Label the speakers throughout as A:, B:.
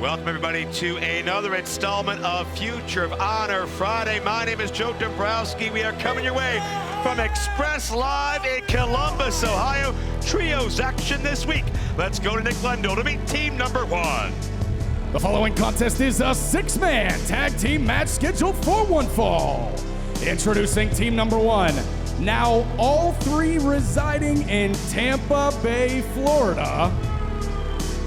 A: Welcome everybody to another installment of Future of Honor Friday. My name is Joe Dombrowski. We are coming your way from Express Live in Columbus, Ohio. Trios action this week. Let's go to Nick Lendl to meet team number one.
B: The following contest is a six-man tag team match scheduled for one fall. Introducing team number one, now all three residing in Tampa Bay, Florida.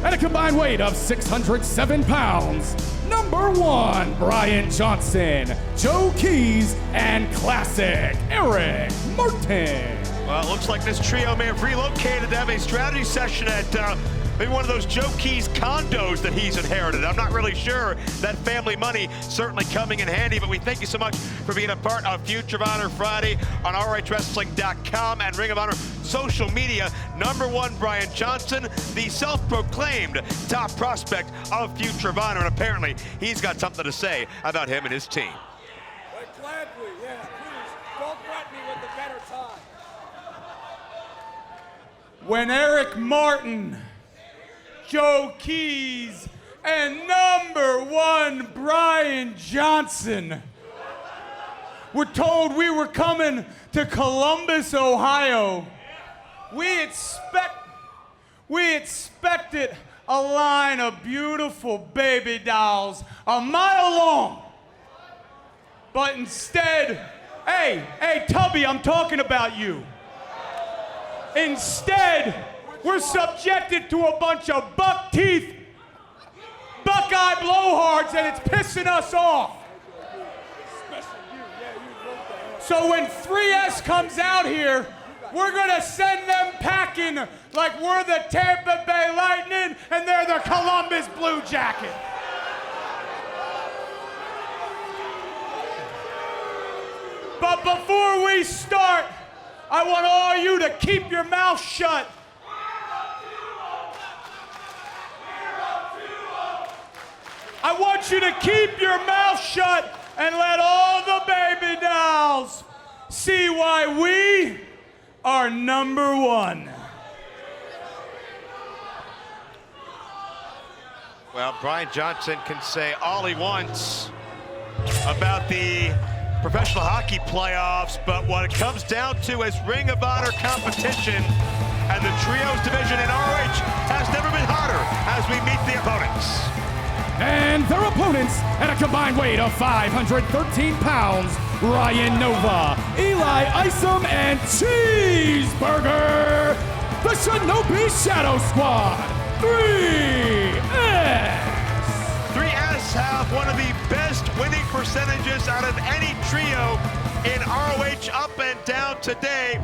B: At a combined weight of 607 pounds, number one, Bryan Johnson, Joe Keys, and Classic Eric Martin.
A: Well, it looks like this trio may have relocated to have a strategy session at maybe one of those Joe Keys condos that he's inherited. I'm not really sure. That family money certainly coming in handy, but we thank you so much for being a part of Future of Honor Friday on ROHWrestling.com and Ring of Honor social media. Number one, Bryan Johnson, the self-proclaimed top prospect of Future of Honor, and apparently he's got something to say about him and his team.
C: Gladly, yeah, please, don't threaten me with a better time. When Eric Martin, Joe Keys, and number one, Bryan Johnson were told we were coming to Columbus, Ohio, we expected a line of beautiful baby dolls a mile long. But instead, hey, Tubby, I'm talking about you. Instead, we're subjected to a bunch of buck teeth, Buckeye blowhards, and it's pissing us off. So when 3S comes out here, we're gonna send them packing like we're the Tampa Bay Lightning and they're the Columbus Blue Jacket. But before we start, I want all you to keep your mouth shut. I want you to keep your mouth shut and let all the baby dolls see why we are number one.
A: Well, Bryan Johnson can say all he wants about the professional hockey playoffs, but what it comes down to is Ring of Honor competition, and the trios division in ROH has never been hotter as we meet the opponents.
B: And their opponents, at a combined weight of 513 pounds, Ryan Nova, Eli Isom, and Cheeseburger, the Shinobi Shadow Squad, 3S.
A: 3S have one of the best winning percentages out of any trio in ROH up and down today.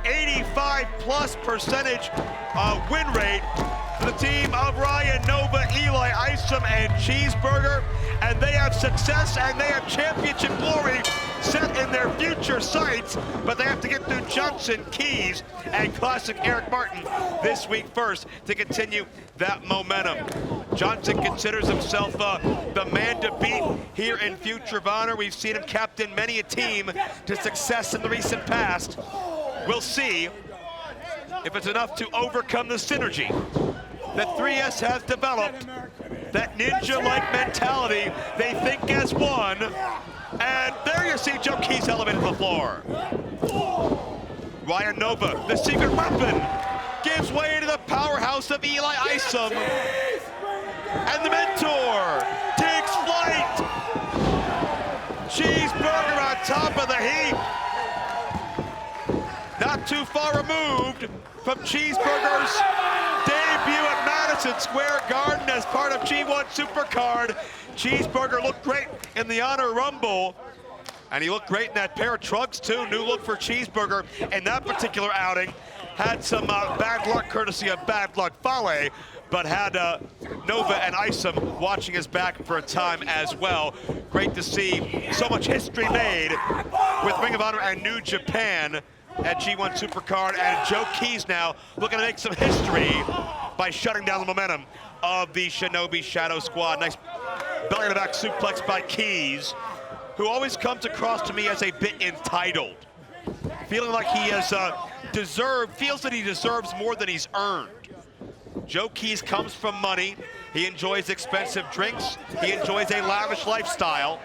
A: 85+% win rate for the team of Ryan Nova, Eli Isom, and Cheeseburger. And they have success and they have championship glory set in their future sights, but they have to get through Johnson, Keys, and Classic Eric Martin this week first to continue that momentum. Johnson considers himself the man to beat here in Future of Honor. We've seen him captain many a team to success in the recent past. We'll see if it's enough to overcome the synergy that 3S has developed, that ninja-like mentality they think as one. And there you see Joe Keys elevated to the floor. Ryan Nova, the secret weapon, gives way to the powerhouse of Eli Isom. And the mentor takes flight. Cheeseburger on top of the heap. Not too far removed from Cheeseburger's debut at Madison Square Garden as part of G1 Supercard. Cheeseburger looked great in the Honor Rumble, and he looked great in that pair of trunks too. New look for Cheeseburger in that particular outing. Had some bad luck courtesy of Bad Luck Fale, but had Nova and Isom watching his back for a time as well. Great to see so much history made with Ring of Honor and New Japan at G1 Supercard, and Joe Keys now looking to make some history by shutting down the momentum of the Shinobi Shadow Squad. Nice belly to back suplex by Keys, who always comes across to me as a bit entitled, feeling like he has feels that he deserves more than he's earned. Joe Keys comes from money. He enjoys expensive drinks. He enjoys a lavish lifestyle.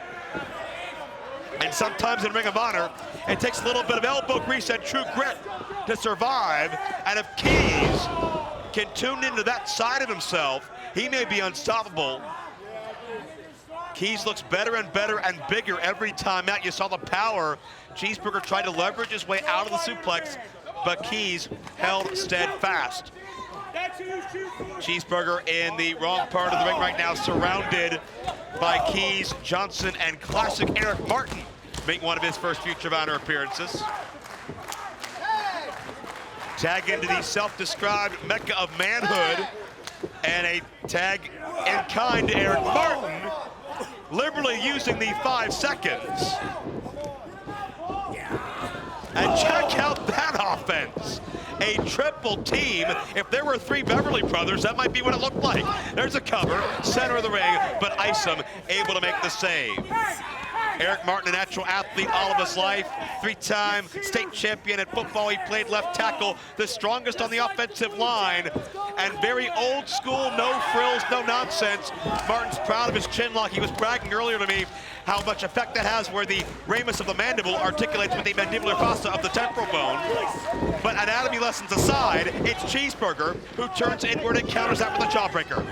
A: And sometimes in Ring of Honor, it takes a little bit of elbow grease and true grit to survive. And if Keys can tune into that side of himself, he may be unstoppable. Keys looks better and better and bigger every time out. You saw the power. Cheeseburger tried to leverage his way out of the suplex, but Keys held steadfast. Cheeseburger in the wrong part of the ring right now, surrounded by Keys, Johnson, and classic Eric Martin, making one of his first Future of Honor appearances. Tag into the self-described mecca of manhood, and a tag in kind to Eric Martin, liberally using the 5 seconds. And check out that offense. A triple team. If there were 3 Beverly Brothers, that might be what it looked like. There's a cover, center of the ring, but Isom able to make the save. Eric Martin, a natural athlete all of his life, 3-time state champion at football. He played left tackle, the strongest on the offensive line, and very old school, no frills, no nonsense. Martin's proud of his chin lock. He was bragging earlier to me how much effect that has where the ramus of the mandible articulates with the mandibular fossa of the temporal bone. But anatomy lessons aside, it's Cheeseburger who turns inward and counters that with a jawbreaker.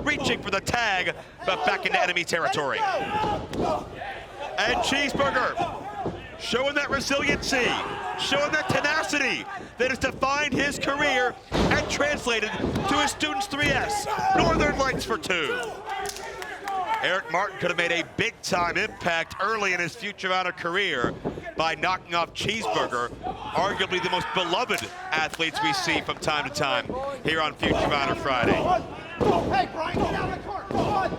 A: Reaching for the tag, but back into enemy territory. And Cheeseburger showing that resiliency, showing that tenacity that has defined his career and translated to his students 3S, Northern Lights for 2. Eric Martin could have made a big-time impact early in his Future of Honor career by knocking off Cheeseburger, arguably the most beloved athletes we see from time to time here on Future of Honor Friday.
D: Hey, Bryan, get out of the court. Go on.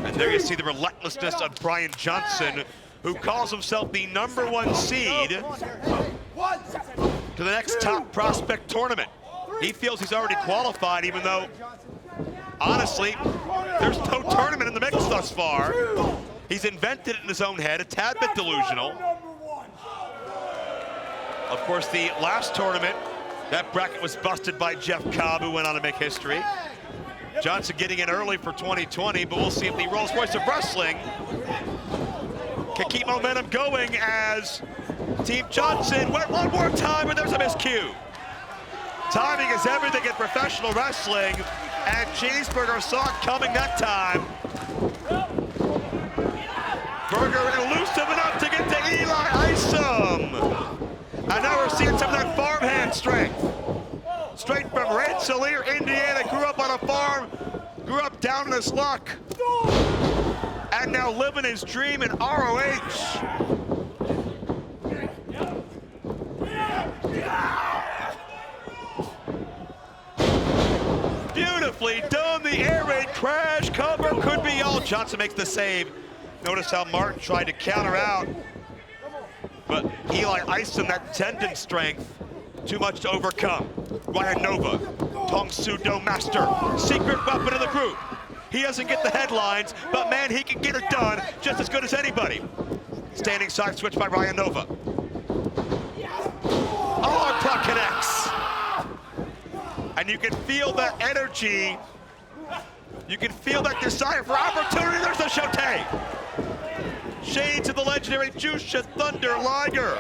A: And there you see the relentlessness of Bryan Johnson, who calls himself the #1 seed to the next top prospect tournament. He feels he's already qualified, even though, honestly, there's no tournament in the mix thus far. He's invented it in his own head, a tad bit delusional. Of course, the last tournament, that bracket was busted by Jeff Cobb, who went on to make history. Johnson getting in early for 2020, but we'll see if the Rolls-Royce of Wrestling can keep momentum going as Team Johnson went one more time, and there's a miscue. Timing is everything in professional wrestling, and Cheeseburger saw it coming that time. Burger elusive enough to get to Eli Isom. And now we're seeing some of that farmhand strength. Straight from Rensselaer, Indiana, grew up on a farm, grew up down in his luck, and now living his dream in ROH. Beautifully done, the air raid crash cover could be all. Johnson makes the save. Notice how Martin tried to counter out, but Eli Isom, that tendon strength, too much to overcome. Ryan Nova, Tong Soo Do master, secret weapon of the group. He doesn't get the headlines, but man, he can get it done just as good as anybody. Standing side switch by Ryan Nova. Oh, our puck connects. And you can feel that energy. You can feel that desire for opportunity. There's the Shote. Shades of the legendary Jusha Thunder Liger.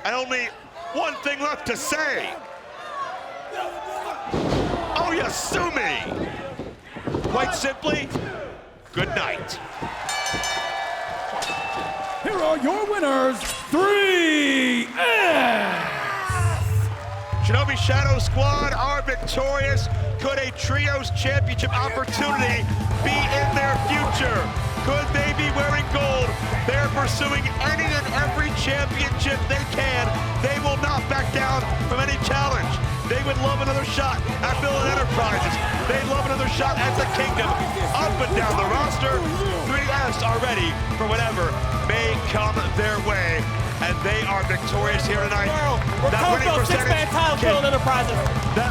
A: And only one thing left to say. Oh, you sue me. Quite simply, good night.
B: Here are your winners, 3S.
A: Shinobi Shadow Squad are victorious. Could a Trios Championship opportunity be in their future? Could they be wearing gold? They're pursuing any and every championship they can. They will not back down from any challenge. They would love another shot at Villain Enterprises. They'd love another shot at the Kingdom. Up and down the roster, 3S are ready for whatever may come their way. And they are victorious here tonight. That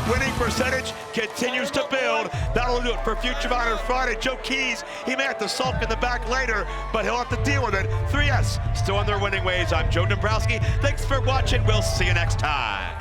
A: winning percentage continues to build. That'll do it for Future of Honor Friday. Joe Keys, he may have to sulk in the back later, but he'll have to deal with it. 3S still on their winning ways. I'm Joe Dombrowski. Thanks for watching. We'll see you next time.